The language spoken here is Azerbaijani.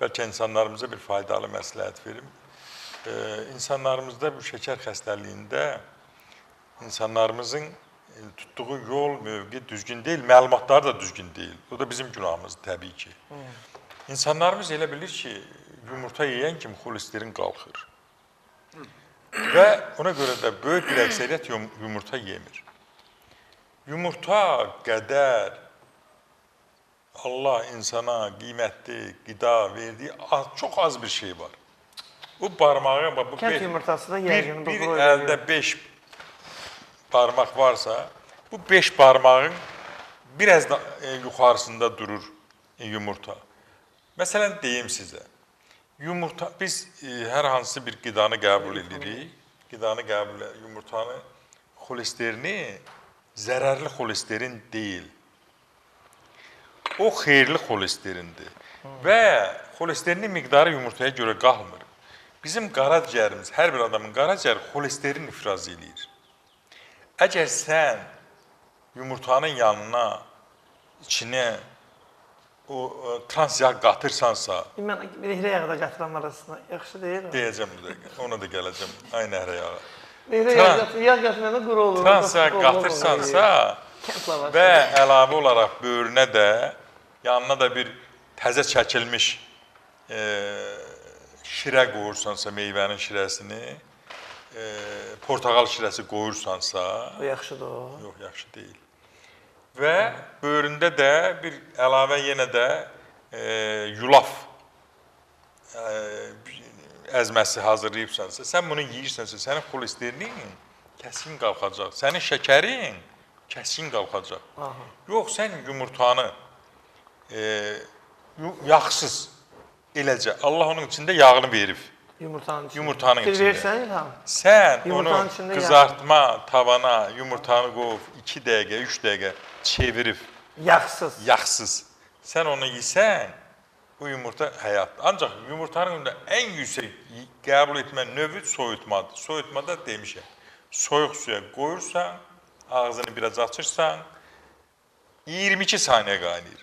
Bəlkə insanlarımıza bir faydalı məsləhət verim. İnsanlarımızda bu şəkər xəstəliyində insanlarımızın tutduğu yol, mövqe düzgün deyil, məlumatlar da düzgün deyil. Bu da bizim günahımızdır təbii ki. İnsanlarımız elə bilir ki, yumurta yeyən kimi xolesterin qalxır. Və ona görə də böyük bir əksəriyyət yumurta yemir. Yumurta qədər Allah insana qiymətli qida verdiyi çox az bir şey var. Bu barmağı, bu Kənd yumurtası da yəqin bir əldə 5 barmaq varsa, bu 5 barmağın biraz da yuxarısında durur yumurta. Məsələn, deyim sizə, yumurta, biz hər hansı bir qidanı qəbul edirik, yumurtanı, xolesterini zərərli xolesterin deyil. O xeyirli xolesterindir və xolesterinin miqdarı yumurtaya görə qalmır. Bizim qaraciyərimiz, hər bir adamın qaraciyəri xolesterin ifraz edir. Əgər sən yumurtanın yanına, içinə o trans yağ qatırsansa... Mən nehrə yağı da qatıranlar arasında yaxşı deyil mi? Deyəcəm bu dəqiqə, ona da gələcəm, ay nehrə yağı. Nehrə yağ qatıranda quru olur. Trans yağ qatırsansa və əlavə olaraq böyrünə də, yanına da bir təzə çəkilmiş şirə qoyursansa, meyvənin şirəsini, portağal şirəsi qoyursansa... O yaxşıdır o. Yox, yaxşı deyil. Və böyründə də bir əlavə yenə də yulaf əzməsi hazırlayıbsansa, sən bunu yeyirsənsə, sənin xolesterinin kəskin qalxacaq, sənin şəkərin kəskin qalxacaq. Yox, sən yumurtanı yağsız eləcə, Allah onun içində yağını verib. Yumurtanın içində. Sən onu qızartma tavana, yumurtanı qoyub 2 dəqiqə, 3 dəqiqə çevirib. Yağsız. Sən onu yesən, bu yumurta həyatdır. Ancaq yumurtanın ən yüksək qəbul etmə növü soyutmadır. Soyutmada demişəm, soyuq suya qoyursan, ağzını biraz açırsan, 22 saniyə qaynayır.